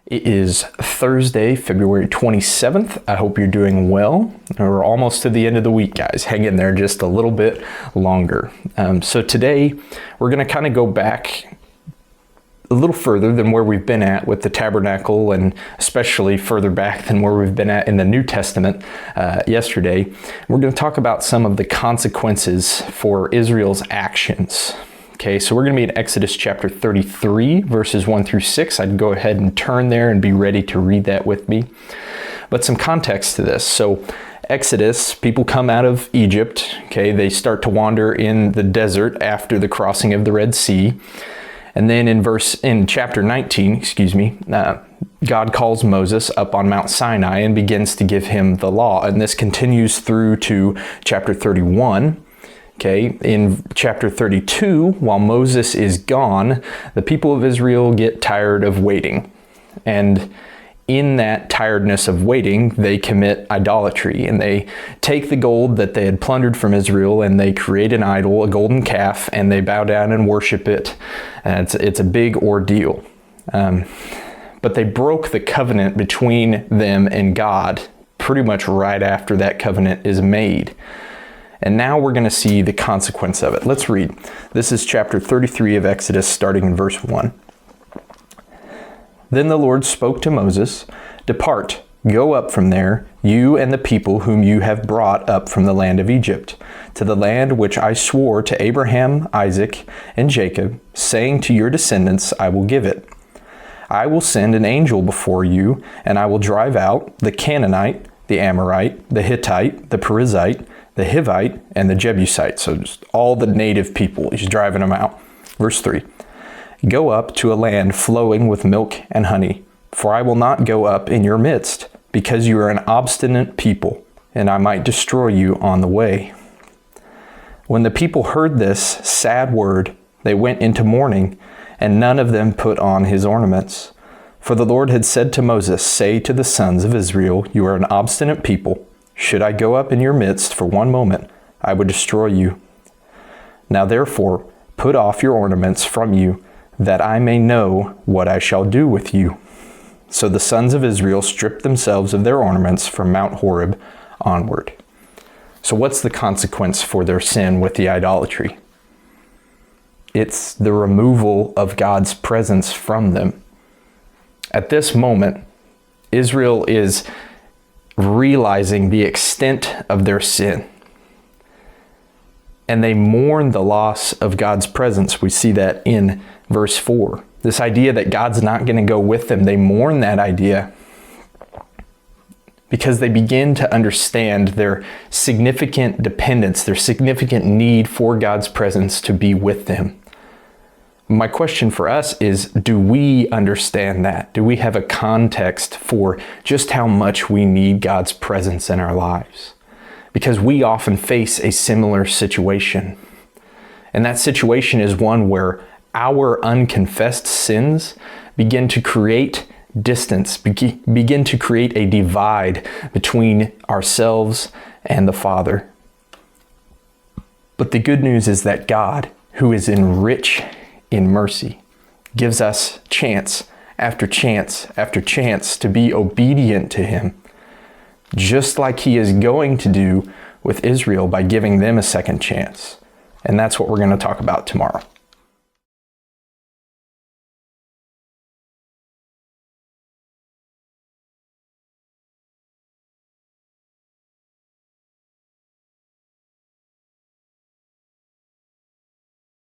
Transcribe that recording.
It is Thursday, February 27th. I hope you're doing well. We're almost to the end of the week, guys. Hang in there just a little bit longer. So today, we're going to kind of go back a little further than where we've been at with the tabernacle, and especially further back than where we've been at in the New Testament yesterday. We're going to talk about some of the consequences for Israel's actions. Okay, so we're going to be in Exodus chapter 33, verses 1 through 6. I'd go ahead and turn there and be ready to read that with me. But some context to this. So Exodus, people come out of Egypt. Okay, they start to wander in the desert after the crossing of the Red Sea. And then in chapter 19, God calls Moses up on Mount Sinai and begins to give him the law. And this continues through to chapter 31. Okay, in chapter 32, while Moses is gone, the people of Israel get tired of waiting. And in that tiredness of waiting, they commit idolatry. And they take the gold that they had plundered from Israel and they create an idol, a golden calf, and they bow down and worship it. And it's a big ordeal. But they broke the covenant between them and God pretty much right after that covenant is made. And now we're going to see the consequence of it. Let's read. This is chapter 33 of Exodus, starting in verse 1. Then the Lord spoke to Moses, "Depart, go up from there, you and the people whom you have brought up from the land of Egypt, to the land which I swore to Abraham, Isaac, and Jacob, saying to your descendants, I will give it. I will send an angel before you, and I will drive out the Canaanite, the Amorite, the Hittite, the Perizzite, the Hivite, and the Jebusite." So just all the native people. He's driving them out. Verse 3. "Go up to a land flowing with milk and honey, for I will not go up in your midst, because you are an obstinate people, and I might destroy you on the way." When the people heard this sad word, they went into mourning, and none of them put on his ornaments. For the Lord had said to Moses, "Say to the sons of Israel, you are an obstinate people. Should I go up in your midst for one moment, I would destroy you. Now therefore, put off your ornaments from you, that I may know what I shall do with you." So the sons of Israel stripped themselves of their ornaments from Mount Horeb onward. So what's the consequence for their sin with the idolatry? It's the removal of God's presence from them. At this moment, Israel is realizing the extent of their sin. And they mourn the loss of God's presence. We see that in verse 4. This idea that God's not going to go with them, they mourn that idea because they begin to understand their significant dependence, their significant need for God's presence to be with them. My question for us is, do we understand that? Do we have a context for just how much we need God's presence in our lives? Because we often face a similar situation. And that situation is one where our unconfessed sins begin to create distance, begin to create a divide between ourselves and the Father. But the good news is that God, who is rich in mercy, gives us chance after chance after chance to be obedient to him, just like he is going to do with Israel by giving them a second chance. And that's what we're going to talk about tomorrow.